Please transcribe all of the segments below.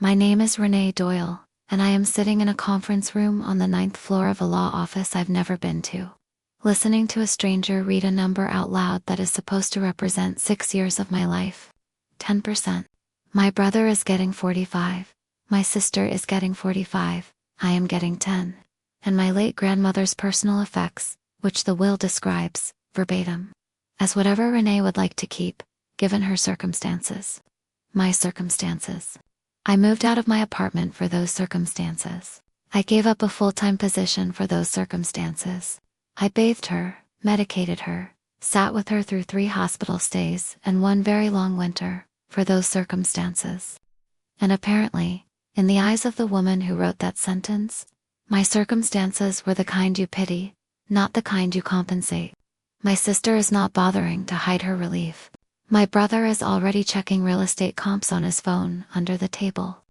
My name is Renee Doyle, and I am sitting in a conference room on the 9th floor of a law office I've never been to, listening to a stranger read a number out loud that is supposed to represent 6 years of my life. 10%. My brother is getting 45. My sister is getting 45. I am getting 10. And my late grandmother's personal effects, which the will describes, verbatim, as whatever Renee would like to keep, given her circumstances. My circumstances. I moved out of my apartment for those circumstances. I gave up a full-time position for those circumstances. I bathed her, medicated her, sat with her through 3 hospital stays and 1 very long winter, for those circumstances. And apparently, in the eyes of the woman who wrote that sentence, my circumstances were the kind you pity, not the kind you compensate. My sister is not bothering to hide her relief. My brother is already checking real estate comps on his phone under the table.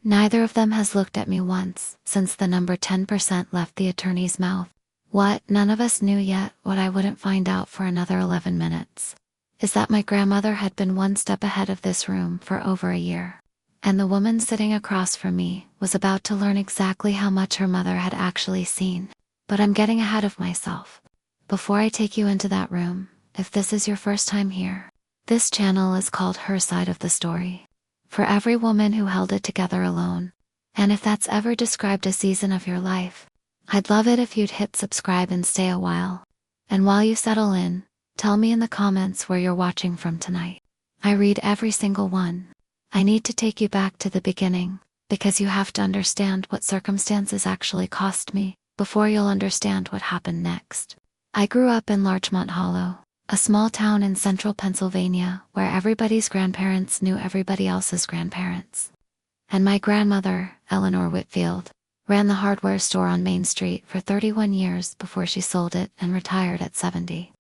Neither of them has looked at me once since the number 10% left the attorney's mouth. What none of us knew yet, what I wouldn't find out for another 11 minutes, is that my grandmother had been 1 step ahead of this room for over a year. And the woman sitting across from me was about to learn exactly how much her mother had actually seen. But I'm getting ahead of myself. Before I take you into that room, if this is your first time here, this channel is called Her Side of the Story. For every woman who held it together alone. And if that's ever described a season of your life, I'd love it if you'd hit subscribe and stay a while. And while you settle in, tell me in the comments where you're watching from tonight. I read every single one. I need to take you back to the beginning, because you have to understand what circumstances actually cost me, before you'll understand what happened next. I grew up in Larchmont Hollow, a small town in central Pennsylvania where everybody's grandparents knew everybody else's grandparents. And my grandmother, Eleanor Whitfield, ran the hardware store on Main Street for 31 years before she sold it and retired at 70.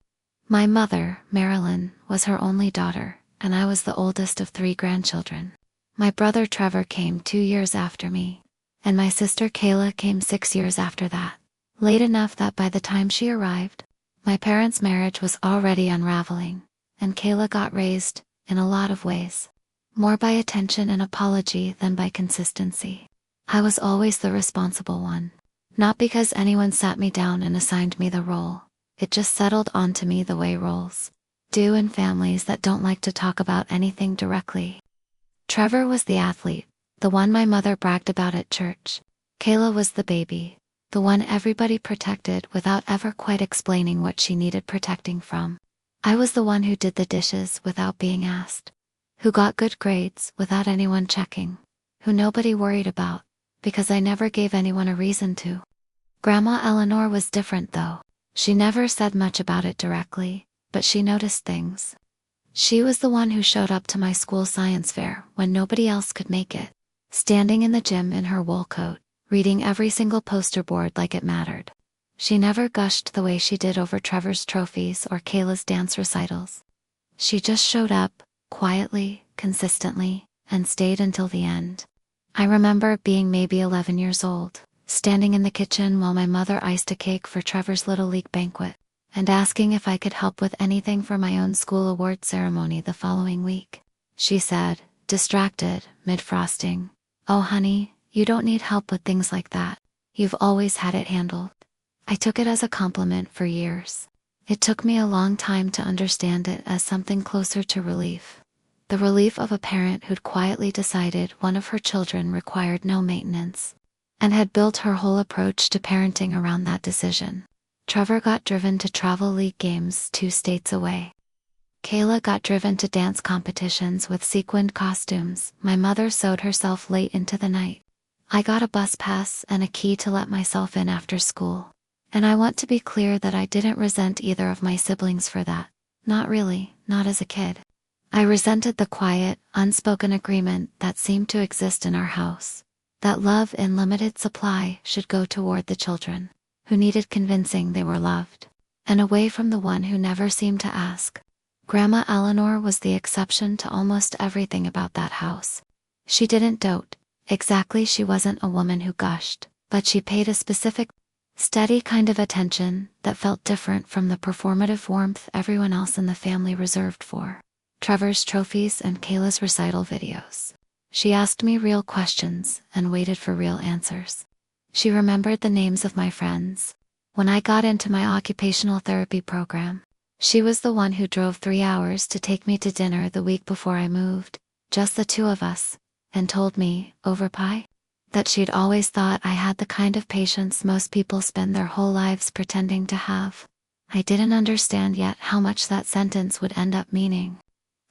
My mother, Marilyn, was her only daughter, and I was the oldest of 3 grandchildren. My brother Trevor came 2 years after me, and my sister Kayla came 6 years after that, late enough that by the time she arrived, my parents' marriage was already unraveling, and Kayla got raised, in a lot of ways, more by attention and apology than by consistency. I was always the responsible one. Not because anyone sat me down and assigned me the role, it just settled onto me the way roles do in families that don't like to talk about anything directly. Trevor was the athlete, the one my mother bragged about at church. Kayla was the baby, the one everybody protected without ever quite explaining what she needed protecting from. I was the one who did the dishes without being asked, who got good grades without anyone checking, who nobody worried about, because I never gave anyone a reason to. Grandma Eleanor was different though. She never said much about it directly, but she noticed things. She was the one who showed up to my school science fair when nobody else could make it, standing in the gym in her wool coat, reading every single poster board like it mattered. She never gushed the way she did over Trevor's trophies or Kayla's dance recitals. She just showed up, quietly, consistently, and stayed until the end. I remember being maybe 11 years old, standing in the kitchen while my mother iced a cake for Trevor's Little League banquet, and asking if I could help with anything for my own school award ceremony the following week. She said, distracted, mid-frosting, "Oh honey, you don't need help with things like that. You've always had it handled." I took it as a compliment for years. It took me a long time to understand it as something closer to relief. The relief of a parent who'd quietly decided one of her children required no maintenance, and had built her whole approach to parenting around that decision. Trevor got driven to travel league games 2 states away. Kayla got driven to dance competitions with sequined costumes. My mother sewed herself late into the night. I got a bus pass and a key to let myself in after school. And I want to be clear that I didn't resent either of my siblings for that. Not really, not as a kid. I resented the quiet, unspoken agreement that seemed to exist in our house, that love in limited supply should go toward the children, who needed convincing they were loved, and away from the one who never seemed to ask. Grandma Eleanor was the exception to almost everything about that house. She didn't dote. Exactly, she wasn't a woman who gushed, but she paid a specific, steady kind of attention that felt different from the performative warmth everyone else in the family reserved for Trevor's trophies and Kayla's recital videos. She asked me real questions and waited for real answers. She remembered the names of my friends. When I got into my occupational therapy program, she was the one who drove 3 hours to take me to dinner the week before I moved, just the two of us, and told me, over pie, that she'd always thought I had the kind of patience most people spend their whole lives pretending to have. I didn't understand yet how much that sentence would end up meaning.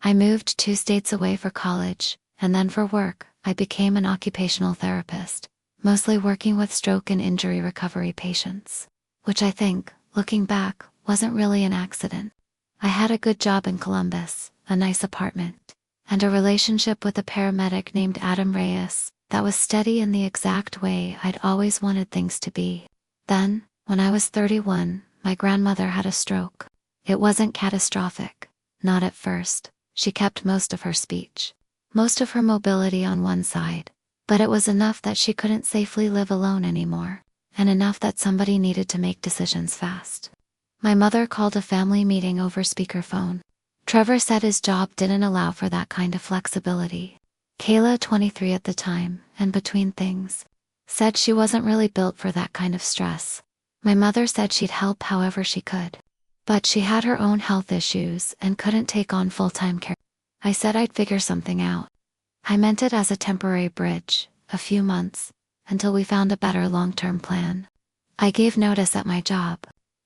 I moved 2 states away for college, and then for work, I became an occupational therapist, mostly working with stroke and injury recovery patients, which I think, looking back, wasn't really an accident. I had a good job in Columbus, a nice apartment, and a relationship with a paramedic named Adam Reyes that was steady in the exact way I'd always wanted things to be. Then, when I was 31, my grandmother had a stroke. It wasn't catastrophic, not at first. She kept most of her speech, most of her mobility on one side, but it was enough that she couldn't safely live alone anymore, and enough that somebody needed to make decisions fast. My mother called a family meeting over speakerphone. Trevor said his job didn't allow for that kind of flexibility. Kayla, 23 at the time, and between things, said she wasn't really built for that kind of stress. My mother said she'd help however she could, but she had her own health issues and couldn't take on full-time care. I said I'd figure something out. I meant it as a temporary bridge, a few months, until we found a better long-term plan. I gave notice at my job.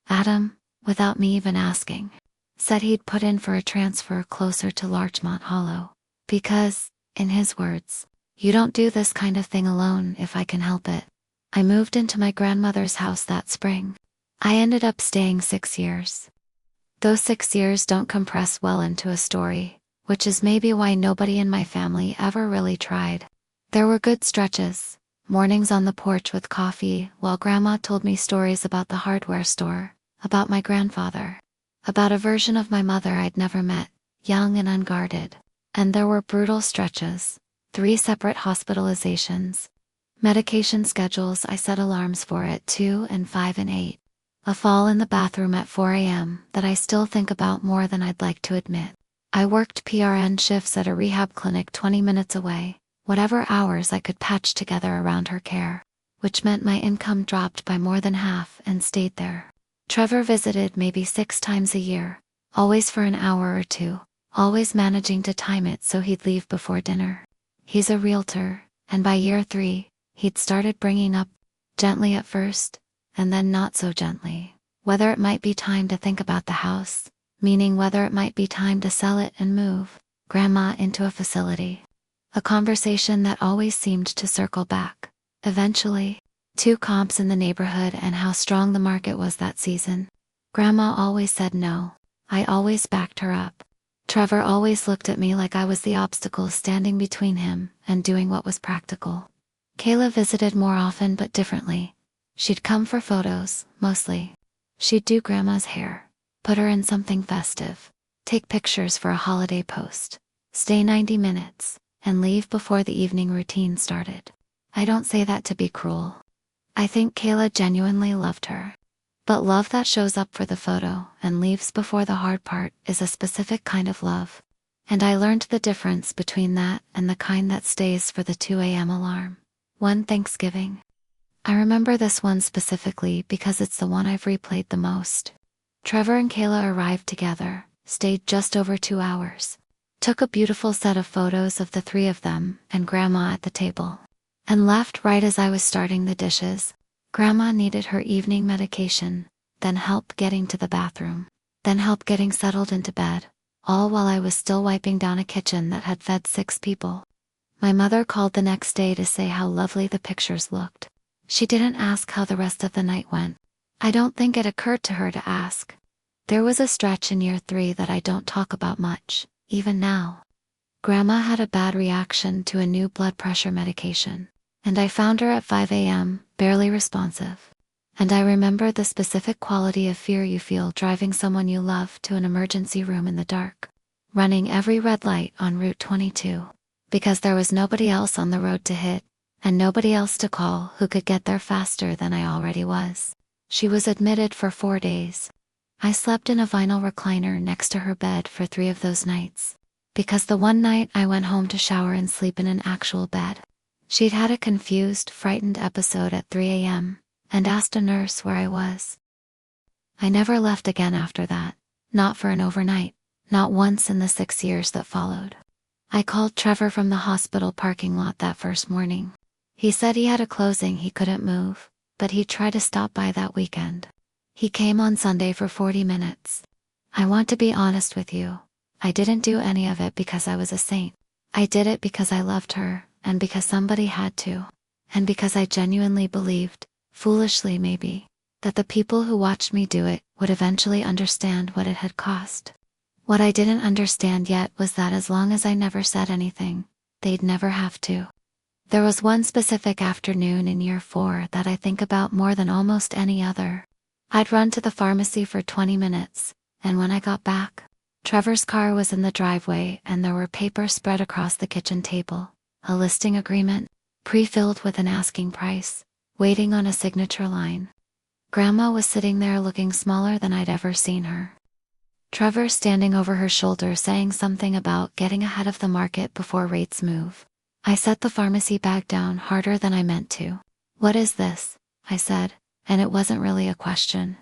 Adam, without me even asking, said he'd put in for a transfer closer to Larchmont Hollow, because, in his words, you don't do this kind of thing alone if I can help it. I moved into my grandmother's house that spring. I ended up staying 6 years. Those 6 years don't compress well into a story, which is maybe why nobody in my family ever really tried. There were good stretches, mornings on the porch with coffee while Grandma told me stories about the hardware store, about my grandfather, about a version of my mother I'd never met, young and unguarded. And there were brutal stretches, 3 separate hospitalizations, medication schedules I set alarms for at 2 and 5 and 8. A fall in the bathroom at 4 a.m. that I still think about more than I'd like to admit. I worked PRN shifts at a rehab clinic 20 minutes away, whatever hours I could patch together around her care, which meant my income dropped by more than half and stayed there. Trevor visited maybe 6 times a year, always for an hour or 2, always managing to time it so he'd leave before dinner. He's a realtor, and by year 3, he'd started bringing up, gently at first, and then not so gently, whether it might be time to think about the house, meaning whether it might be time to sell it and move Grandma into a facility. A conversation that always seemed to circle back, eventually, to comps in the neighborhood and how strong the market was that season. Grandma always said no. I always backed her up. Trevor always looked at me like I was the obstacle standing between him and doing what was practical. Kayla visited more often but differently. She'd come for photos, mostly. She'd do Grandma's hair, put her in something festive, take pictures for a holiday post, stay 90 minutes, and leave before the evening routine started. I don't say that to be cruel. I think Kayla genuinely loved her. But love that shows up for the photo and leaves before the hard part is a specific kind of love. And I learned the difference between that and the kind that stays for the 2 a.m. alarm. One Thanksgiving. I remember this one specifically because it's the one I've replayed the most. Trevor and Kayla arrived together, stayed just over 2 hours, took a beautiful set of photos of the 3 of them and Grandma at the table, and left right as I was starting the dishes. Grandma needed her evening medication, then help getting to the bathroom, then help getting settled into bed, all while I was still wiping down a kitchen that had fed 6 people. My mother called the next day to say how lovely the pictures looked. She didn't ask how the rest of the night went. I don't think it occurred to her to ask. There was a stretch in year 3 that I don't talk about much, even now. Grandma had a bad reaction to a new blood pressure medication, and I found her at 5 a.m., barely responsive. And I remember the specific quality of fear you feel driving someone you love to an emergency room in the dark, running every red light on Route 22, because there was nobody else on the road to hit, and nobody else to call who could get there faster than I already was. She was admitted for 4 days. I slept in a vinyl recliner next to her bed for 3 of those nights. because the one night I went home to shower and sleep in an actual bed. She'd had a confused, frightened episode at 3 a.m. and asked a nurse where I was. I never left again after that, not for an overnight, not once in the 6 years that followed. I called Trevor from the hospital parking lot that first morning. He said he had a closing he couldn't move, but he'd try to stop by that weekend. He came on Sunday for 40 minutes. I want to be honest with you. I didn't do any of it because I was a saint. I did it because I loved her, and because somebody had to. And because I genuinely believed, foolishly maybe, that the people who watched me do it would eventually understand what it had cost. What I didn't understand yet was that as long as I never said anything, they'd never have to. There was one specific afternoon in year 4 that I think about more than almost any other. I'd run to the pharmacy for 20 minutes, and when I got back, Trevor's car was in the driveway and there were papers spread across the kitchen table, a listing agreement, pre-filled with an asking price, waiting on a signature line. Grandma was sitting there looking smaller than I'd ever seen her. Trevor standing over her shoulder saying something about getting ahead of the market before rates move. I set the pharmacy bag down harder than I meant to. "What is this?" I said, and it wasn't really a question.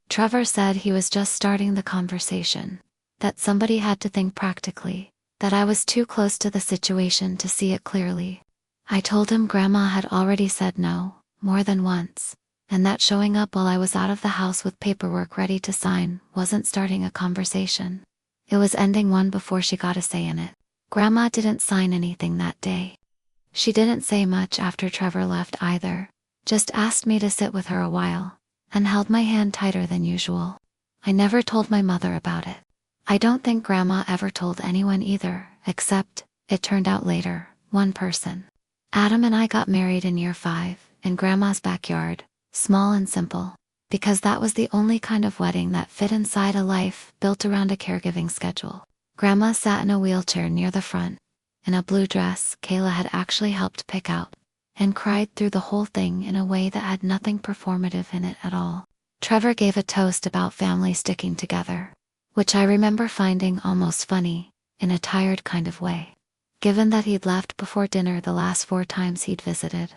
Trevor said he was just starting the conversation, that somebody had to think practically, that I was too close to the situation to see it clearly. I told him Grandma had already said no, more than once, and that showing up while I was out of the house with paperwork ready to sign wasn't starting a conversation. It was ending one before she got a say in it. Grandma didn't sign anything that day. She didn't say much after Trevor left either, just asked me to sit with her a while, and held my hand tighter than usual. I never told my mother about it. I don't think Grandma ever told anyone either, except, it turned out later, one person. Adam and I got married in year 5, in Grandma's backyard, small and simple, because that was the only kind of wedding that fit inside a life built around a caregiving schedule. Grandma sat in a wheelchair near the front, in a blue dress Kayla had actually helped pick out, and cried through the whole thing in a way that had nothing performative in it at all. Trevor gave a toast about family sticking together, which I remember finding almost funny, in a tired kind of way, given that he'd left before dinner the last 4 times he'd visited.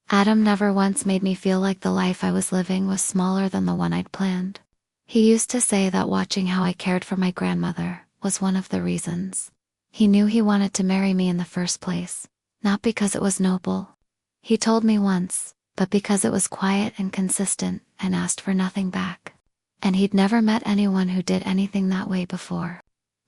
Adam never once made me feel like the life I was living was smaller than the one I'd planned. He used to say that watching how I cared for my grandmother was one of the reasons. He knew he wanted to marry me in the first place, not because it was noble. He told me once, but because it was quiet and consistent and asked for nothing back. And he'd never met anyone who did anything that way before.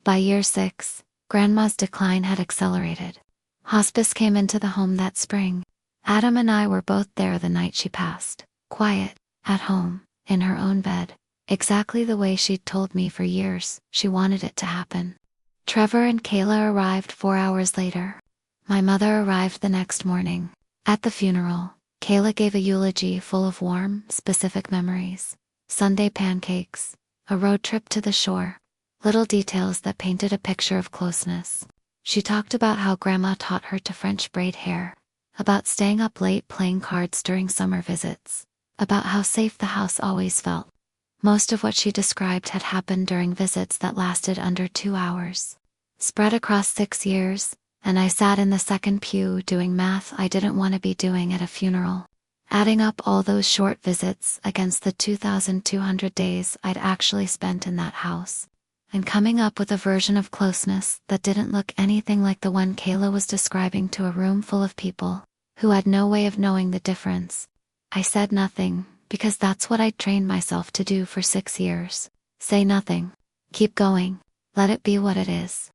By year 6, Grandma's decline had accelerated. Hospice came into the home that spring. Adam and I were both there the night she passed, quiet, at home, in her own bed, exactly the way she'd told me for years she wanted it to happen. Trevor and Kayla arrived 4 hours later. My mother arrived the next morning. At the funeral, Kayla gave a eulogy full of warm, specific memories. Sunday pancakes, a road trip to the shore, little details that painted a picture of closeness. She talked about how Grandma taught her to French braid hair, about staying up late playing cards during summer visits, about how safe the house always felt. Most of what she described had happened during visits that lasted under 2 hours. Spread across 6 years, and I sat in the second pew doing math I didn't want to be doing at a funeral. Adding up all those short visits against the 2,200 days I'd actually spent in that house, and coming up with a version of closeness that didn't look anything like the one Kayla was describing to a room full of people who had no way of knowing the difference. I said nothing, because that's what I'd trained myself to do for 6 years. Say nothing. Keep going. Let it be what it is.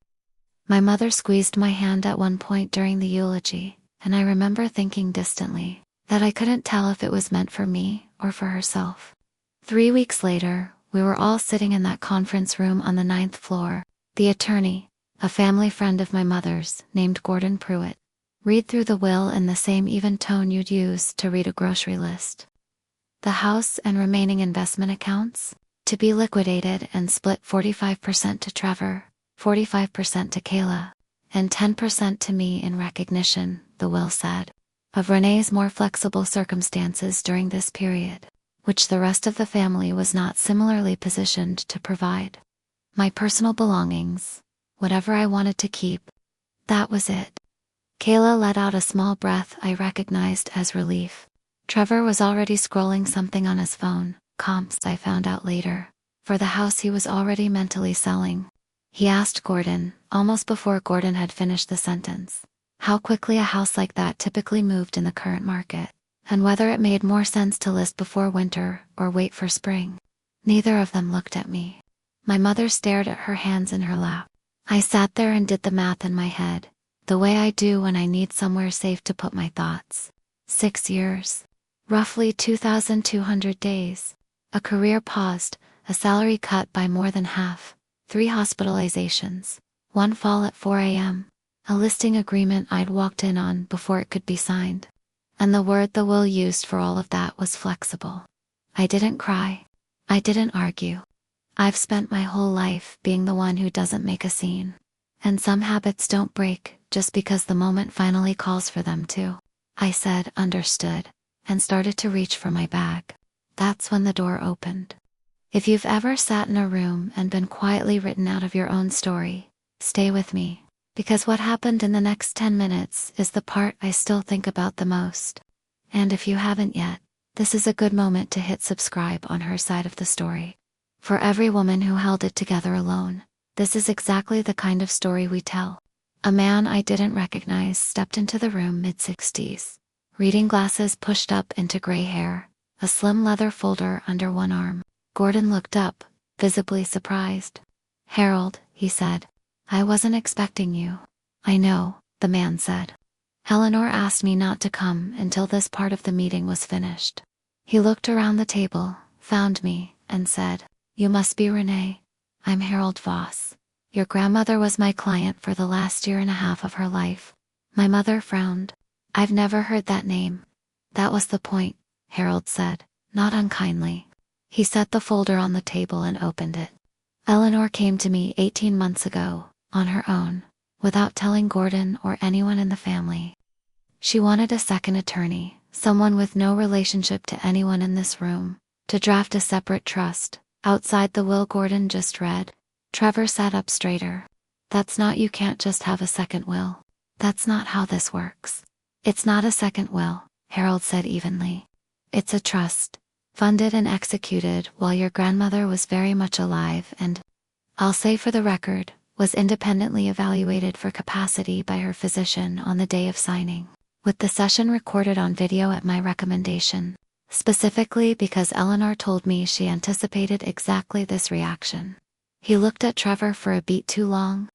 My mother squeezed my hand at one point during the eulogy, and I remember thinking distantly that I couldn't tell if it was meant for me or for herself. 3 weeks later, we were all sitting in that conference room on the 9th floor. The attorney, a family friend of my mother's, named Gordon Pruitt, read through the will in the same even tone you'd use to read a grocery list. The house and remaining investment accounts, to be liquidated and split 45% to Trevor, 45% to Kayla, and 10% to me in recognition, the will said, of Renee's more flexible circumstances during this period, which the rest of the family was not similarly positioned to provide. My personal belongings, whatever I wanted to keep. That was it. Kayla let out a small breath I recognized as relief. Trevor was already scrolling something on his phone, comps I found out later, for the house he was already mentally selling. He asked Gordon, almost before Gordon had finished the sentence, how quickly a house like that typically moved in the current market, and whether it made more sense to list before winter or wait for spring. Neither of them looked at me. My mother stared at her hands in her lap. I sat there and did the math in my head, the way I do when I need somewhere safe to put my thoughts. 6 years. Roughly 2,200 days. A career paused, a salary cut by more than half, 3 hospitalizations, 1 fall at 4 a.m., a listing agreement I'd walked in on before it could be signed. And the word the will used for all of that was flexible. I didn't cry. I didn't argue. I've spent my whole life being the one who doesn't make a scene. And some habits don't break just because the moment finally calls for them to. I said, understood, and started to reach for my bag. That's when the door opened. If you've ever sat in a room and been quietly written out of your own story, stay with me, because what happened in the next 10 minutes is the part I still think about the most. And if you haven't yet, this is a good moment to hit subscribe on her side of the story. For every woman who held it together alone, this is exactly the kind of story we tell. A man I didn't recognize stepped into the room mid-60s. Reading glasses pushed up into gray hair, a slim leather folder under one arm. Gordon looked up, visibly surprised. "Harold," he said. "I wasn't expecting you." "I know," the man said. "Eleanor asked me not to come until this part of the meeting was finished." He looked around the table, found me, and said, "You must be Renee. I'm Harold Voss. Your grandmother was my client for the last year and a half of her life." My mother frowned. "I've never heard that name." "That was the point," Harold said, not unkindly. He set the folder on the table and opened it. "Eleanor came to me 18 months ago, on her own, without telling Gordon or anyone in the family. She wanted a second attorney, someone with no relationship to anyone in this room, to draft a separate trust, outside the will Gordon just read." Trevor sat up straighter. You can't just have a second will. That's not how this works." "It's not a second will," Harold said evenly. "It's a trust, funded and executed while your grandmother was very much alive and, I'll say for the record, was independently evaluated for capacity by her physician on the day of signing, with the session recorded on video at my recommendation, specifically because Eleanor told me she anticipated exactly this reaction." He looked at Trevor for a beat too long.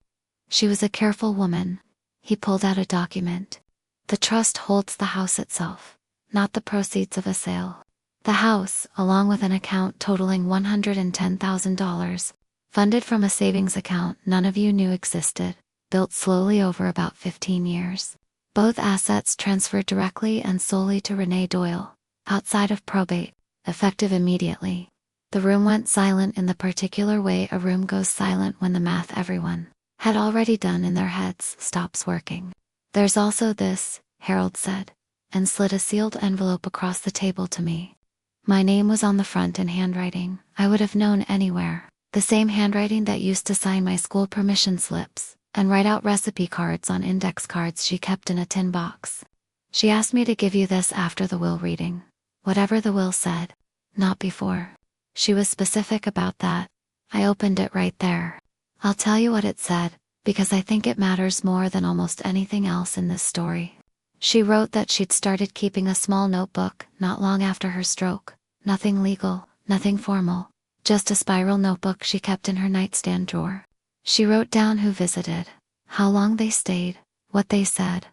"She was a careful woman." He pulled out a document. "The trust holds the house itself, not the proceeds of a sale. The house, along with an account totaling $110,000, funded from a savings account none of you knew existed, built slowly over about 15 years. Both assets transferred directly and solely to Renee Doyle, outside of probate, effective immediately." The room went silent in the particular way a room goes silent when the math everyone had already done in their heads stops working. "There's also this," Harold said, and slid a sealed envelope across the table to me. My name was on the front in handwriting I would have known anywhere, the same handwriting that used to sign my school permission slips and write out recipe cards on index cards she kept in a tin box. "She asked me to give you this after the will reading. Whatever the will said. Not before. She was specific about that." I opened it right there. I'll tell you what it said, because I think it matters more than almost anything else in this story. She wrote that she'd started keeping a small notebook not long after her stroke. Nothing legal, nothing formal, just a spiral notebook she kept in her nightstand drawer. She wrote down who visited, how long they stayed, what they said.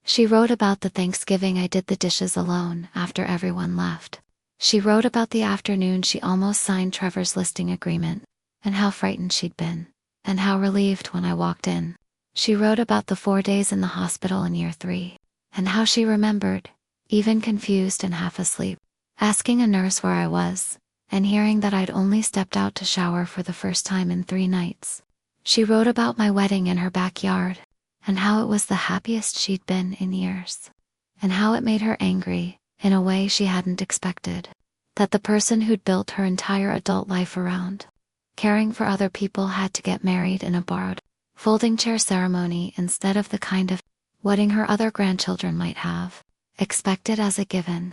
She wrote about the Thanksgiving I did the dishes alone after everyone left. She wrote about the afternoon she almost signed Trevor's listing agreement, and how frightened she'd been, and how relieved when I walked in. She wrote about the 4 days in the hospital in year 3, and how she remembered, even confused and half asleep, asking a nurse where I was, and hearing that I'd only stepped out to shower for the first time in 3 nights. She wrote about my wedding in her backyard, and how it was the happiest she'd been in years, and how it made her angry, in a way she hadn't expected, that the person who'd built her entire adult life around caring for other people had to get married in a borrowed folding chair ceremony instead of the kind of wedding her other grandchildren might have, expected as a given.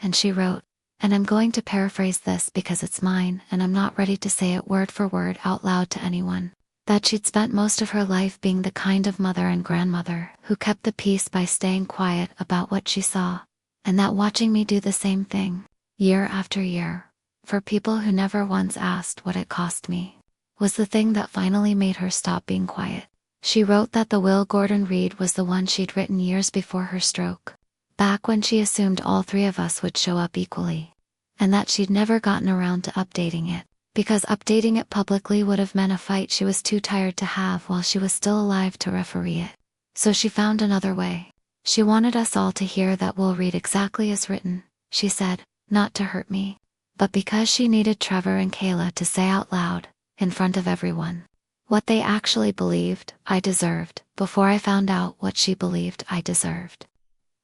And she wrote, and I'm going to paraphrase this because it's mine and I'm not ready to say it word for word out loud to anyone, that she'd spent most of her life being the kind of mother and grandmother who kept the peace by staying quiet about what she saw, and that watching me do the same thing, year after year, for people who never once asked what it cost me, was the thing that finally made her stop being quiet. She wrote that the will Gordon Reed was the one she'd written years before her stroke, back when she assumed all three of us would show up equally, and that she'd never gotten around to updating it, because updating it publicly would have meant a fight she was too tired to have while she was still alive to referee it. So she found another way. She wanted us all to hear that we'll read exactly as written, she said, not to hurt me, but because she needed Trevor and Kayla to say out loud, in front of everyone, what they actually believed I deserved before I found out what she believed I deserved.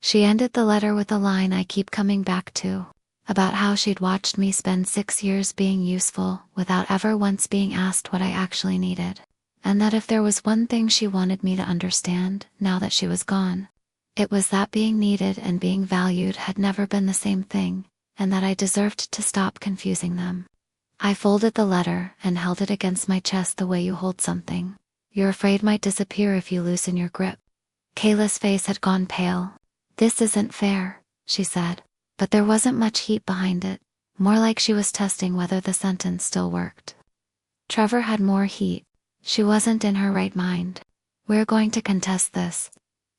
She ended the letter with a line I keep coming back to, about how she'd watched me spend 6 years being useful without ever once being asked what I actually needed, and that if there was one thing she wanted me to understand now that she was gone, it was that being needed and being valued had never been the same thing, and that I deserved to stop confusing them. I folded the letter and held it against my chest the way you hold something you're afraid might disappear if you loosen your grip. Kayla's face had gone pale. This isn't fair, she said, but there wasn't much heat behind it, more like she was testing whether the sentence still worked. Trevor had more heat. She wasn't in her right mind. We're going to contest this.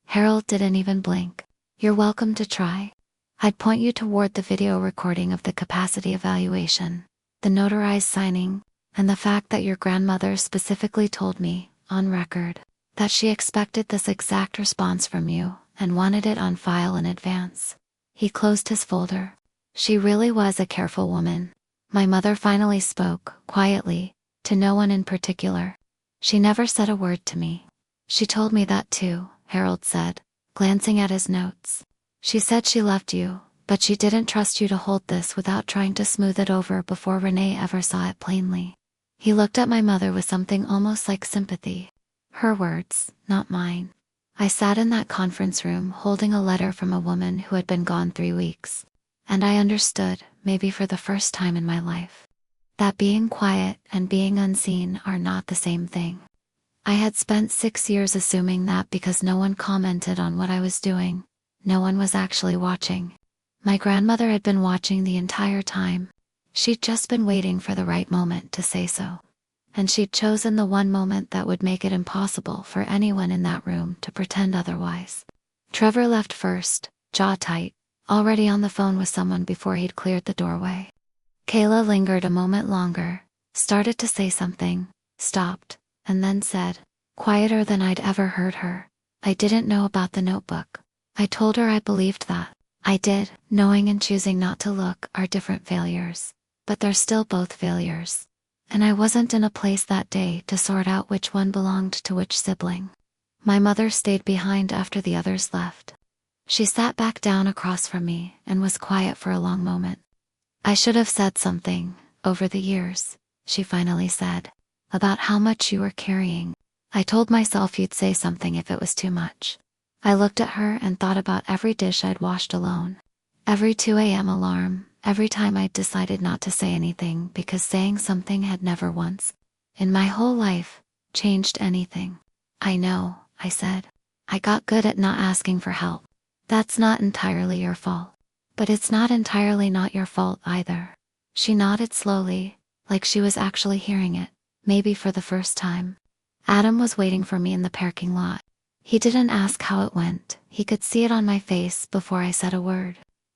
Harold didn't even blink. You're welcome to try. I'd point you toward the video recording of the capacity evaluation, the notarized signing, and the fact that your grandmother specifically told me, on record, that she expected this exact response from you and wanted it on file in advance. He closed his folder. She really was a careful woman. My mother finally spoke, quietly, to no one in particular. She never said a word to me. She told me that too, Harold said, glancing at his notes. She said she loved you, but she didn't trust you to hold this without trying to smooth it over before Renee ever saw it plainly. He looked at my mother with something almost like sympathy. Her words, not mine. I sat in that conference room holding a letter from a woman who had been gone 3 weeks, and I understood, maybe for the first time in my life, that being quiet and being unseen are not the same thing. I had spent 6 years assuming that because no one commented on what I was doing, no one was actually watching. My grandmother had been watching the entire time. She'd just been waiting for the right moment to say so. And she'd chosen the one moment that would make it impossible for anyone in that room to pretend otherwise. Trevor left first, jaw tight, already on the phone with someone before he'd cleared the doorway. Kayla lingered a moment longer, started to say something, stopped, and then said, quieter than I'd ever heard her, I didn't know about the notebook. I told her I believed that. I did. Knowing and choosing not to look are different failures, but they're still both failures. And I wasn't in a place that day to sort out which one belonged to which sibling. My mother stayed behind after the others left. She sat back down across from me and was quiet for a long moment. I should have said something, over the years, she finally said, about how much you were carrying. I told myself you'd say something if it was too much. I looked at her and thought about every dish I'd washed alone, every 2 a.m. alarm, every time I'd decided not to say anything because saying something had never once, in my whole life, changed anything. I know, I said. I got good at not asking for help. That's not entirely your fault. But it's not entirely not your fault either. She nodded slowly, like she was actually hearing it, maybe for the first time. Adam was waiting for me in the parking lot. He didn't ask how it went. He could see it on my face before I said a word.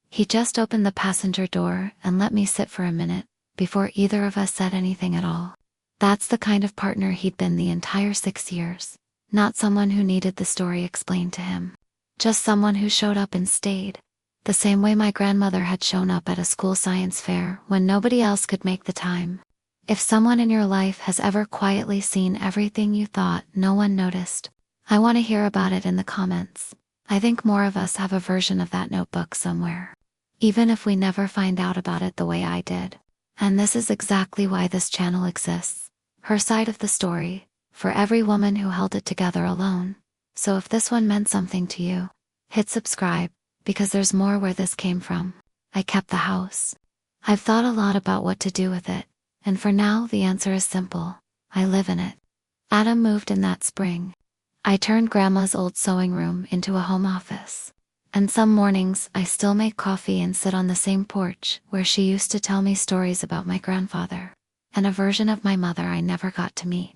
He just opened the passenger door and let me sit for a minute, before either of us said anything at all. That's the kind of partner he'd been the entire 6 years. Not someone who needed the story explained to him. Just someone who showed up and stayed. The same way my grandmother had shown up at a school science fair when nobody else could make the time. If someone in your life has ever quietly seen everything you thought no one noticed, I want to hear about it in the comments. I think more of us have a version of that notebook somewhere, even if we never find out about it the way I did. And this is exactly why this channel exists. Her side of the story, for every woman who held it together alone. So if this one meant something to you, hit subscribe, because there's more where this came from. I kept the house. I've thought a lot about what to do with it, and for now the answer is simple. I live in it. Adam moved in that spring. I turned Grandma's old sewing room into a home office. And some mornings I still make coffee and sit on the same porch where she used to tell me stories about my grandfather, and a version of my mother I never got to meet.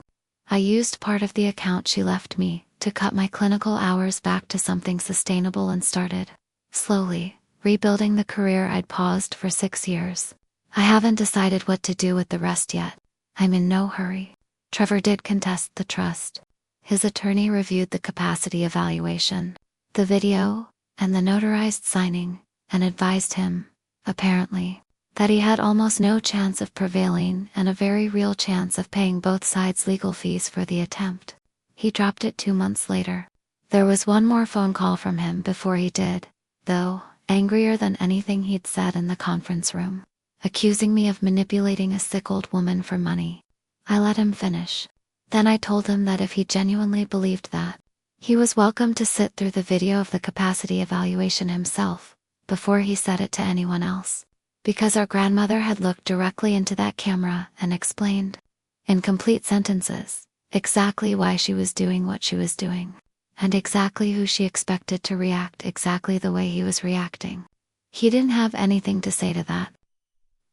I used part of the account she left me to cut my clinical hours back to something sustainable and started, slowly, rebuilding the career I'd paused for 6 years. I haven't decided what to do with the rest yet. I'm in no hurry. Trevor did contest the trust. His attorney reviewed the capacity evaluation, the video, and the notarized signing, and advised him, apparently, that he had almost no chance of prevailing and a very real chance of paying both sides legal fees for the attempt. He dropped it 2 months later. There was one more phone call from him before he did, though, angrier than anything he'd said in the conference room, accusing me of manipulating a sick old woman for money. I let him finish. Then I told him that if he genuinely believed that, he was welcome to sit through the video of the capacity evaluation himself, before he said it to anyone else. Because our grandmother had looked directly into that camera and explained, in complete sentences, exactly why she was doing what she was doing, and exactly who she expected to react exactly the way he was reacting. He didn't have anything to say to that.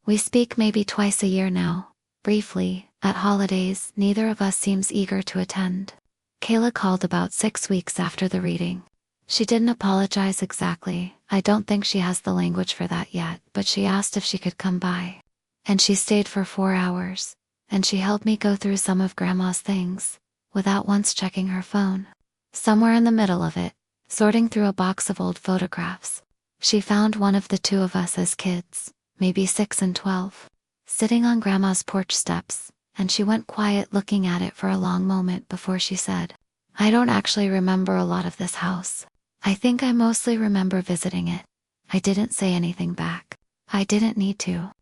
We speak maybe twice a year now, briefly. At holidays, neither of us seems eager to attend. Kayla called about 6 weeks after the reading. She didn't apologize exactly. I don't think she has the language for that yet, but she asked if she could come by. And she stayed for 4 hours, and she helped me go through some of Grandma's things, without once checking her phone. Somewhere in the middle of it, sorting through a box of old photographs, she found one of the two of us as kids, maybe 6 and 12, sitting on Grandma's porch steps. And she went quiet looking at it for a long moment before she said, "I don't actually remember a lot of this house. I think I mostly remember visiting it." I didn't say anything back. I didn't need to.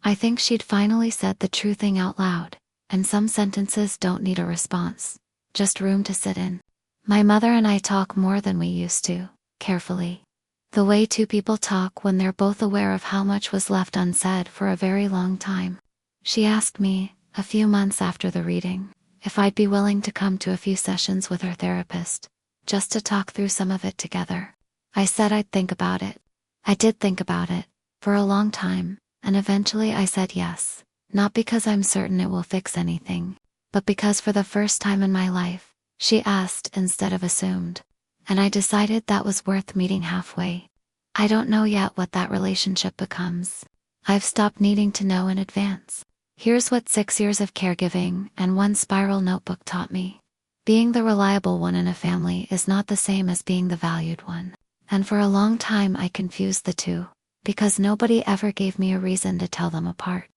I think she'd finally said the true thing out loud, and some sentences don't need a response, just room to sit in. My mother and I talk more than we used to, carefully. The way two people talk when they're both aware of how much was left unsaid for a very long time. She asked me, a few months after the reading, if I'd be willing to come to a few sessions with her therapist, just to talk through some of it together. I said I'd think about it. I did think about it, for a long time, and eventually I said yes, not because I'm certain it will fix anything, but because for the first time in my life, she asked instead of assumed. And I decided that was worth meeting halfway. I don't know yet what that relationship becomes. I've stopped needing to know in advance. Here's what 6 years of caregiving and one spiral notebook taught me. Being the reliable one in a family is not the same as being the valued one. And for a long time I confused the two, because nobody ever gave me a reason to tell them apart.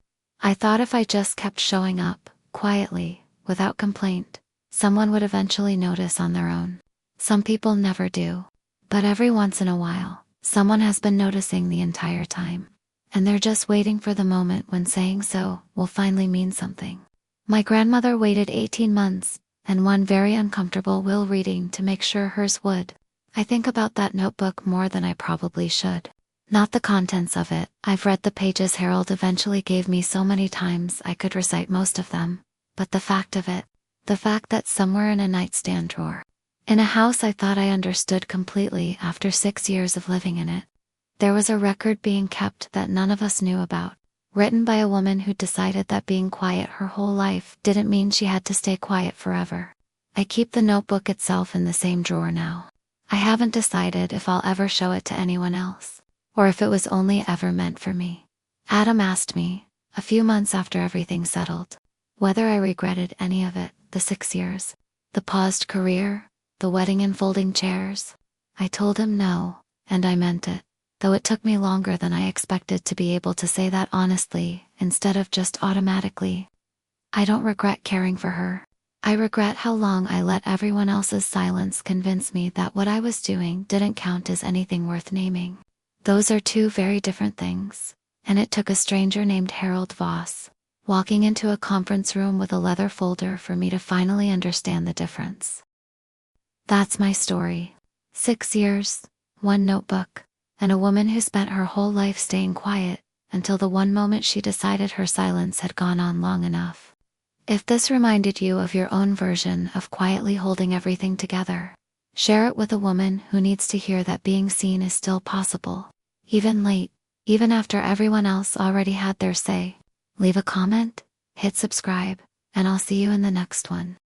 I thought if I just kept showing up, quietly, without complaint, someone would eventually notice on their own. Some people never do. But every once in a while, someone has been noticing the entire time. And they're just waiting for the moment when saying so will finally mean something. My grandmother waited 18 months, and one very uncomfortable will reading to make sure hers would. I think about that notebook more than I probably should. Not the contents of it. I've read the pages Harold eventually gave me so many times I could recite most of them, but the fact of it. The fact that somewhere in a nightstand drawer, in a house I thought I understood completely after 6 years of living in it, there was a record being kept that none of us knew about, written by a woman who decided that being quiet her whole life didn't mean she had to stay quiet forever. I keep the notebook itself in the same drawer now. I haven't decided if I'll ever show it to anyone else, or if it was only ever meant for me. Adam asked me, a few months after everything settled, whether I regretted any of it, the 6 years, the paused career, the wedding and folding chairs. I told him no, and I meant it. Though it took me longer than I expected to be able to say that honestly, instead of just automatically. I don't regret caring for her. I regret how long I let everyone else's silence convince me that what I was doing didn't count as anything worth naming. Those are two very different things, and it took a stranger named Harold Voss, walking into a conference room with a leather folder for me to finally understand the difference. That's my story. 6 years, one notebook, and a woman who spent her whole life staying quiet until the one moment she decided her silence had gone on long enough. If this reminded you of your own version of quietly holding everything together, share it with a woman who needs to hear that being seen is still possible, even late, even after everyone else already had their say. Leave a comment, hit subscribe, and I'll see you in the next one.